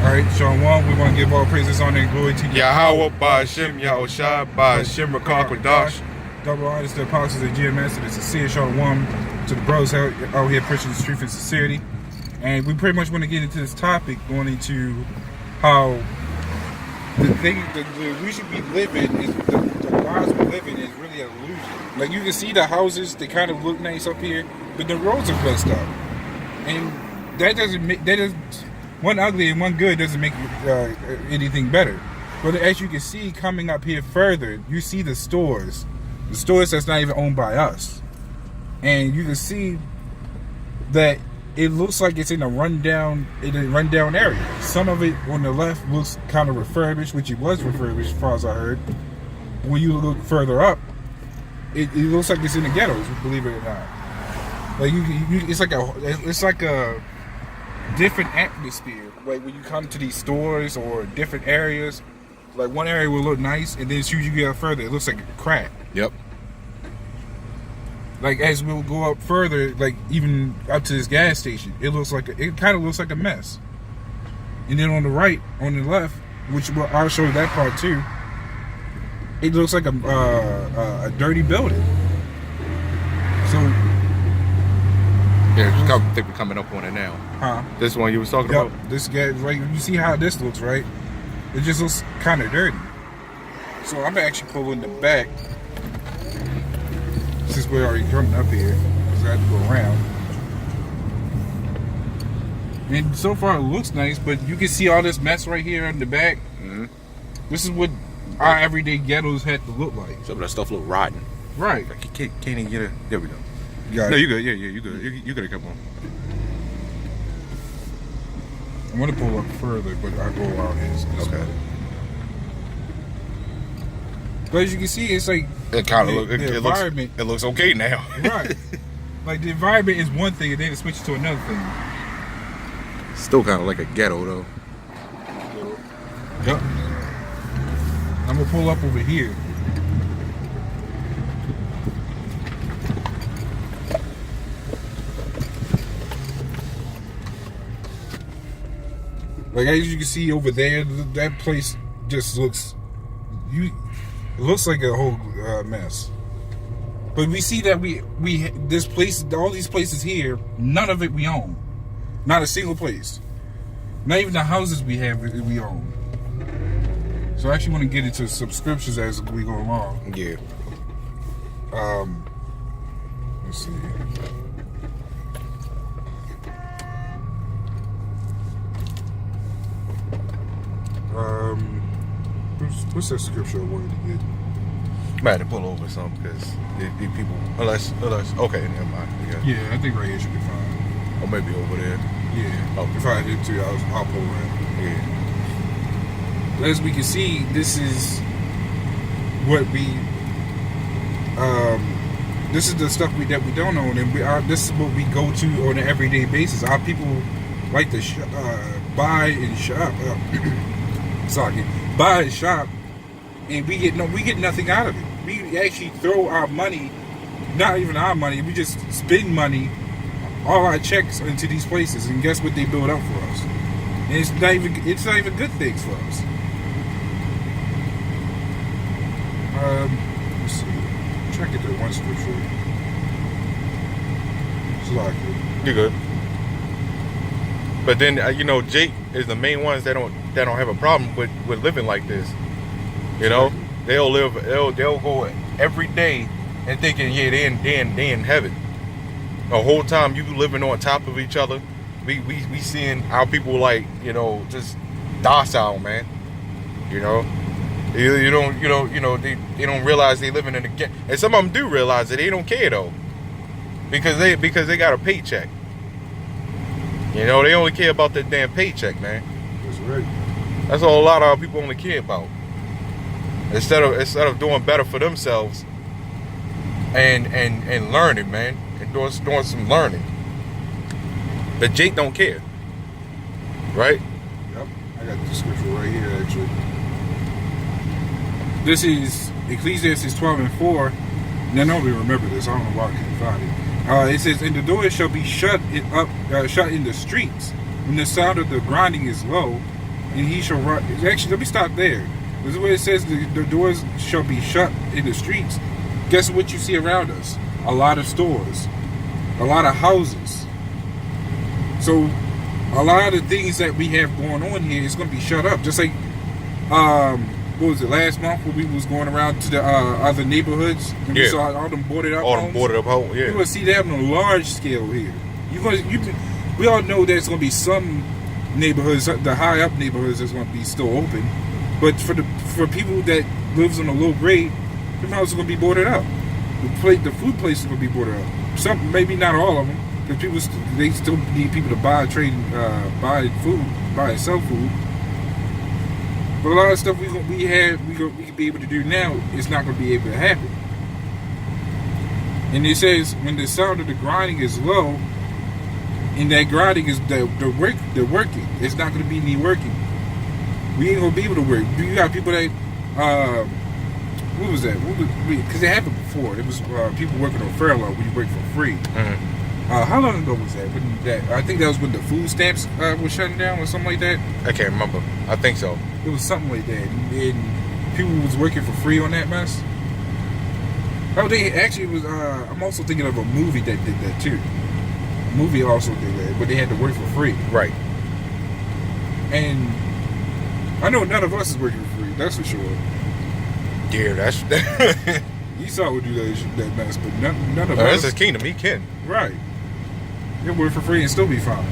Alright, Sean 1, we want to give all praises, honor, and glory to Yahweh, Ba'Shem, Yahushua, Ba'Shem, Rakah, Kodash. Double honors to the apostles and GMS, to the sincere Sean 1, to the bros out here preaching the truth and sincerity. And we pretty much want to get into this topic, going into how the thing that we should be living is the lives we live in is really an illusion. Like, you can see the houses, they kind of look nice up here, but the roads are messed up. And that doesn't make, one ugly and one good doesn't make anything better. But as you can see, coming up here further, you see the stores that's not even owned by us. And you can see that it looks like it's in a rundown area. Some of it on the left looks kind of refurbished, which it was refurbished as far as I heard. When you look further up, it looks like it's in the ghettos, believe it or not. Like it's like a different atmosphere. Like when you come to these stores or different areas, like one area will look nice, and then as soon as you get up further, it looks like a crack. Yep. Like as we'll go up further, like even up to this gas station, it kind of looks like a mess. And then on the right, on the left, which I'll show you that part too, it looks like a dirty building. So yeah, I think we're coming up on it now. Huh? This one you was talking about? This guy, right? You see how this looks, right? It just looks kind of dirty. So I'm actually pulling the back. Since we're already coming up here, because I have to go around. And so far it looks nice, but you can see all this mess right here in the back. Mm-hmm. This is what our everyday ghettos had to look like. Some of that stuff look rotten. Right. Like you can't even get it. There we go. No, you good. Yeah, you good. You gotta come on. I'm gonna pull up further, but I'll go out his. Okay. But as you can see, it's like it kind of environment. It looks okay now. Right. Like the environment is one thing, and then it switches to another thing. Still kind of like a ghetto though. Yep. I'm gonna pull up over here. Like as you can see over there, that place just looks. It looks like a whole mess. But we see that this place, all these places here, none of it we own. Not a single place. Not even the houses we have we own. So I actually want to get into subscriptions as we go along. Yeah. Let's see. What's that scripture I wanted to get? I had to pull over some because people, unless okay, never mind. Yeah, I think right here should be fine. Or maybe over there. Yeah. Okay. If I did too, I'll pull around. Yeah. As we can see, this is what this is the stuff that we don't own, and this is what we go to on an everyday basis. Our people like to buy and shop. Buy and shop, and we get nothing out of it. We actually throw our money, not even our money. We just spend money, all our checks into these places, and guess what they build up for us? And it's not even good things for us. Let's see. Try to get that one scripture. It's like it. You good. But then Jake is the main ones that don't have a problem with living like this. You know, they'll go every day and thinking, yeah, they in heaven. The whole time you living on top of each other, we seeing our people like just docile, man. They don't realize they living in a ghetto, and some of them do realize that they don't care though, because they got a paycheck. They only care about that damn paycheck, man. That's right. That's all a lot of our people only care about. Instead of doing better for themselves and learning, man, and doing some learning. But Jake don't care, right? Yep, I got the scripture right here actually. This is Ecclesiastes 12:4. Now nobody remember this. I don't know why I couldn't find it. It says, "And the doors shall be shut in the streets, when the sound of the grinding is low, and he shall run. Actually, let me stop there. This is where it says the doors shall be shut in the streets. Guess what you see around us? A lot of stores, a lot of houses. So a lot of the things that we have going on here is going to be shut up. Just like, what was it, last month when we was going around to the other neighborhoods and we saw all them boarded up all homes? them boarded up homes, yeah. You're going to see that on a large scale here. We all know there's going to be some neighborhoods, the high up neighborhoods, that's going to be still open. But for people that lives on a low grade, the houses are going to be boarded up. The food places are going to be boarded up. Some, maybe not all of them, because they still need people to buy, trade, buy food, buy and sell food. But a lot of stuff we can be able to do now is not going to be able to happen. And it says when the sound of the grinding is low, and that grinding is the working, it's not going to be any working. We ain't gonna be able to work. You got people that, what was that? Because it happened before. It was people working on furlough when you work for free. Mm-hmm. How long ago was that? I think that was when the food stamps was shutting down or something like that. I can't remember. I think so. It was something like that, and people was working for free on that mess. Oh, they actually was. I'm also thinking of a movie that did that too. A movie also did that, but they had to work for free. Right. And I know none of us is working for free. That's for sure. Yeah, that's. Esau would do that mess, but none of us. That's his kingdom. He can. Right. He'll work for free and still be fine.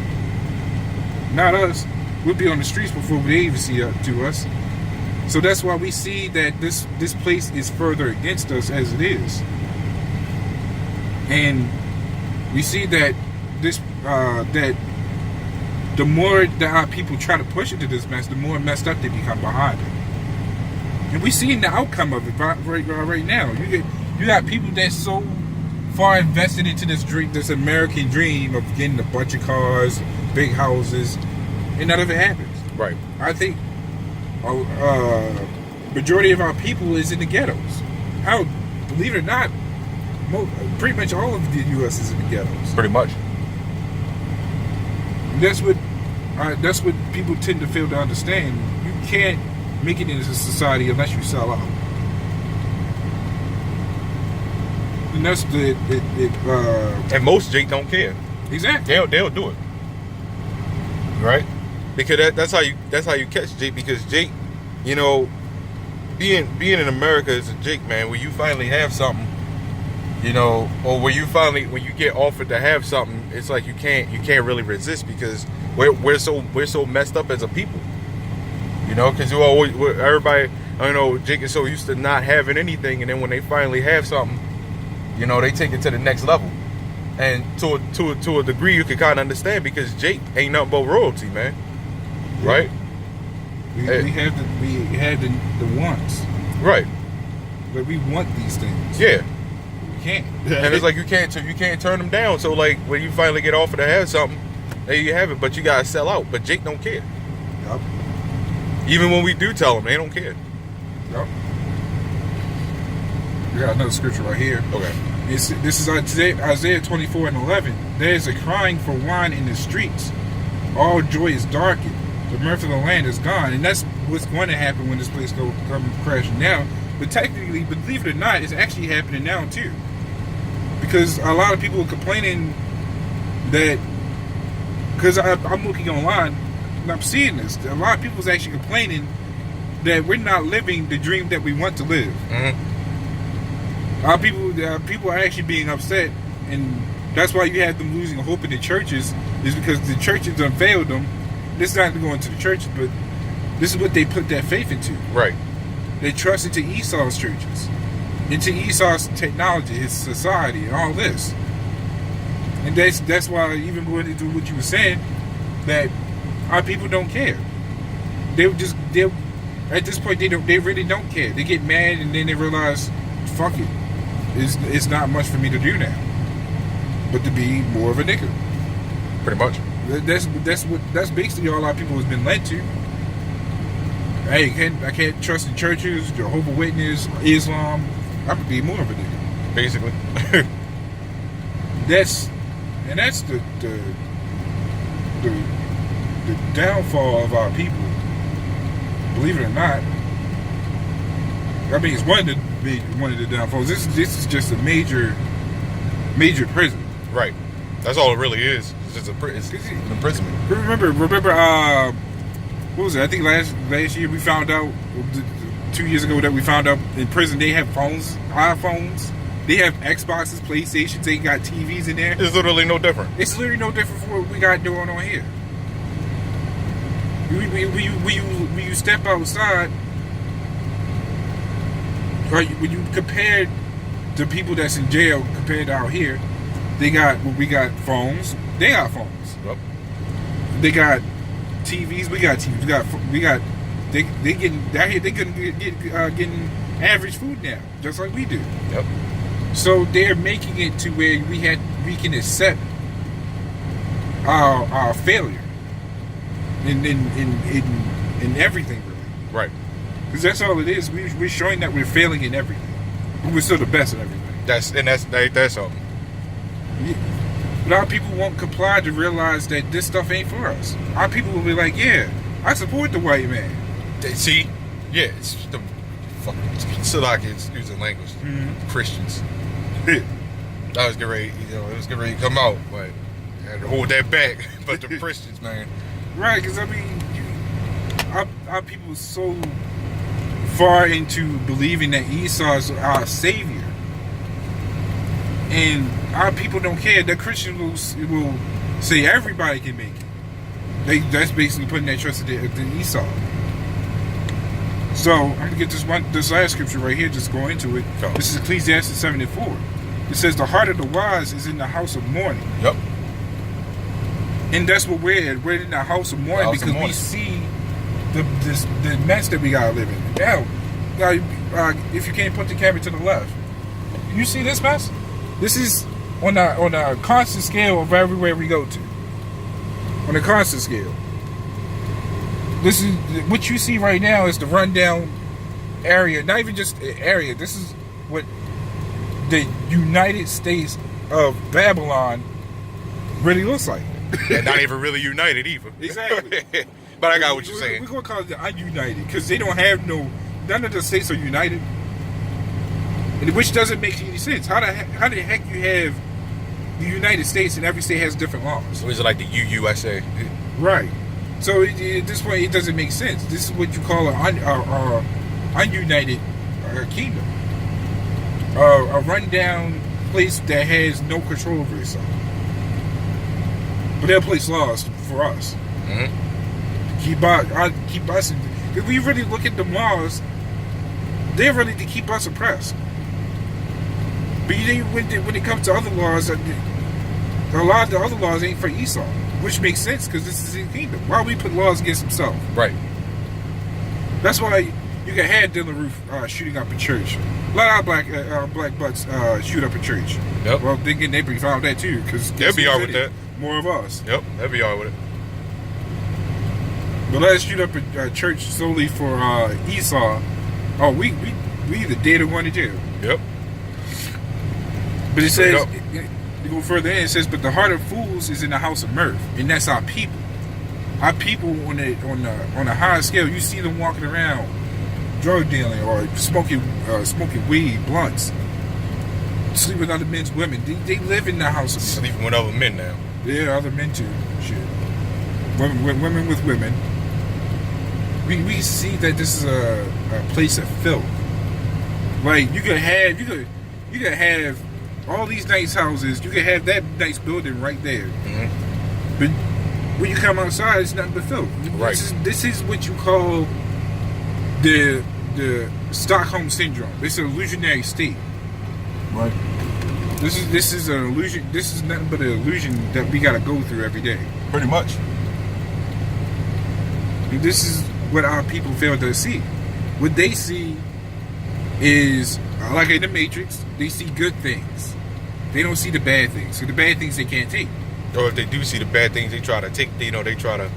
Not us. We'll be on the streets before they even see up to us. So that's why we see that this place is further against us as it is. And we see that that the more that our people try to push into this mess, the more messed up they become behind it. And we're seeing the outcome of it right now. You got people that's so far invested into this American dream of getting a bunch of cars, big houses, and none of it happens. Right. I think majority of our people is in the ghettos. How, believe it or not, pretty much all of the U.S. is in the ghettos. Pretty much. And that's what people tend to fail to understand. You can't make it into society unless you sell out. And that's and most Jake don't care. Exactly. They'll do it. Right? Because that's how you catch Jake. Because Jake, you know, being in America is a Jake, man. When you finally have something, you know, or when you get offered to have something, it's like you can't really resist because we're so messed up as a people. You know, because everybody, I know Jake is so used to not having anything, and then when they finally have something, you know, they take it to the next level. And to a degree, you can kind of understand because Jake ain't nothing but royalty, man. Yeah. Right? We have the wants. Right. But we want these things. Yeah. We can't. And it's like you can't turn them down. So like when you finally get offered to have something, there you have it. But you gotta sell out. But Jake don't care. Yep. Even when we do tell them, they don't care. Yep. We got another scripture right here. Okay. This is Isaiah 24:11. There is a crying for wine in the streets. All joy is darkened. The mirth of the land is gone. And that's what's going to happen when this place come crashing down. But technically, believe it or not, it's actually happening now too. Because a lot of people are complaining that, because I'm looking online and I'm seeing this, a lot of people is actually complaining that we're not living the dream that we want to live. Mm-hmm. Our people are actually being upset, and that's why you have them losing hope in the churches, is because the churches done failed them. This is not going to the churches, but this is what they put their faith into. Right. They trust into Esau's churches, into Esau's technology, his society, and all this. And that's why, even going into what you were saying, that our people don't care. They at this point they really don't care. They get mad and then they realize, fuck it. It's not much for me to do now, but to be more of a nigger. Pretty much. That's basically all our people has been led to. Hey, I can't trust in churches, Jehovah's Witness, Islam. I'm gonna be more of a nigger. Basically. that's the downfall of our people. believe it or not, I mean, it's one of the downfalls. This is just a major prison. Right. That's all it really is. It's just it's an imprisonment. Remember, what was it? I think last year we found out, 2 years ago, that we found out in prison they have phones, iPhones. They have Xboxes, PlayStations. They got TVs in there. It's literally no different. It's literally no different from what we got going on here. When you step outside, or when you compare the people that's in jail compared to out here, we got phones. They got phones. Yep. They got TVs. We got TVs. We got. They getting out here. They couldn't getting average food now, just like we do. Yep. So they're making it to where we can accept our failure in everything, really. Right. Because that's all it is. We're showing that we're failing in everything, but we're still the best at everything. That's something. But our people won't comply to realize that this stuff ain't for us. Our people will be like, yeah, I support the white man. See, yeah, it's the fucking Salakians using language. Mm-hmm. Christians. I was getting ready, it was getting ready to come out, but I had to hold that back. But the Christians, man. Right, because I mean, our people are so far into believing that Esau is our savior, and our people don't care. The Christians will say everybody can make it. That's basically putting that trust in Esau. So I'm gonna get this last scripture right here. Just go into it. Oh. This is Ecclesiastes 7:4. It says, "The heart of the wise is in the house of mourning." Yep. And that's what we're at. We're in the house of mourning because we see the mess that we gotta live in. Now, if you can't put the camera to the left, you see this mess? This is on a constant scale of everywhere we go to. On a constant scale. This is what you see right now is the rundown area. Not even just area. This is what the United States of Babylon really looks like. And not even really united either. Exactly. But I got what you're saying. We're going to call it the ununited because they don't have none of the states are united. And which doesn't make any sense. How the heck you have the United States and every state has different laws? Or is it like the UUSA? Right. So at this point, it doesn't make sense. This is what you call an ununited kingdom. A rundown place that has no control over itself. But they'll place laws for us. Mm-hmm. Keep us. If we really look at the laws, they're really to keep us oppressed. But when it comes to other laws, a lot of the other laws ain't for Esau, which makes sense because this is his kingdom. Why we put laws against himself? Right. That's why you can have Dylan Roof shooting up a church. A lot of black butts shoot up a church. Yep. Well, they found that too because they'll be all with that. More of us. Yep, they'll be all with it. But let's shoot up a church solely for Esau. Oh, we either dead or going to jail. Yep. But it says, you go further in, it says, but the heart of fools is in the house of mirth, and that's our people. Our people on a higher scale, you see them walking around, drug dealing or smoking weed, blunts, sleeping with other men's women. They live in the house of mirth. Sleeping with other men now. Yeah, other men too. Shit. Women with women. We see that this is a place of filth. Like you could have all these nice houses. You could have that nice building right there. Mm-hmm. But when you come outside, it's nothing but filth. Right. This is what you call the Stockholm syndrome. It's an illusionary state. Right. This is an illusion. This is nothing but an illusion that we got to go through every day. Pretty much. And this is what our people fail to see. What they see is, like in the Matrix, they see good things. They don't see the bad things. So the bad things they can't take. Or if they do see the bad things, they try to take. They try to,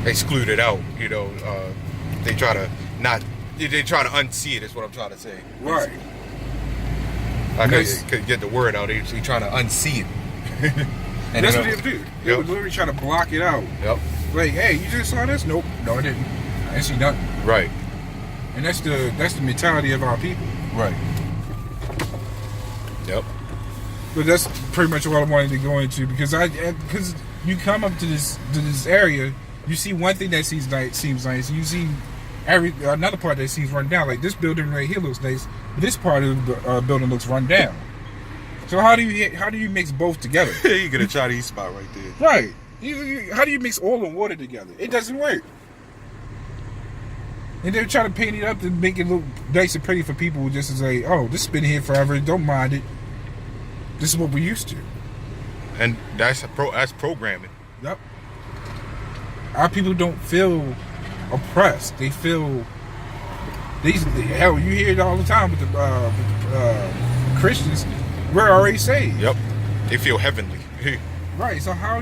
exclude it out. They try to not. They try to unsee it. Is what I'm trying to say. Right. I could get the word out. They trying to unsee it. And that's what they do. They would literally try to block it out. Yep. Like, hey, you just saw this? Nope, no, I didn't. I didn't see nothing. Right. And that's the mentality of our people. Right. Yep. But that's pretty much what I wanted to go into because you come up to this area, you see one thing that seems nice, you see another part that seems run down. Like this building right here looks nice, but this part of the building looks run down. So how do you mix both together? You get a Chinese spot right there. Right. How do you mix oil and water together? It doesn't work. And they're trying to paint it up to make it look nice and pretty for people who just say, oh, this has been here forever, don't mind it. This is what we used to. And that's programming. Yep. Our people don't feel oppressed. They feel hell. You hear it all the time with the Christians. We're already saved. Yep. They feel heavenly. Right. So how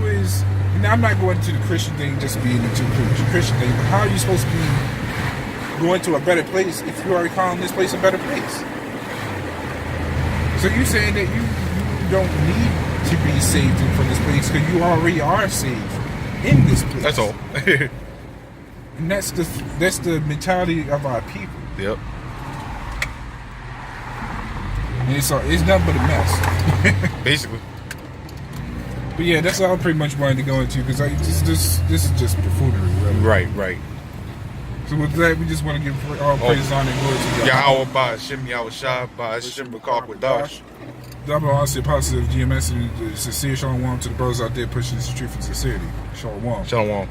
is? And I'm not going to the Christian thing just being into the Christian thing. But how are you supposed to be going to a better place if you're already calling this place a better place? So you're saying that you don't need to be saved from this place because you already are saved in this place. That's all. And that's the mentality of our people. Yep. And it's nothing but a mess. Basically. But yeah, that's all I pretty much wanted to go into because this is just buffoonery, really. Right. So with that, we just want to give all praise on and glory to Yahweh by Hashem Yahweh Shah by Hashem B'Kar Double honestly positive GMS and sincere shalom to the brothers out there pushing this truth and sincerity. Shalom. Shalom.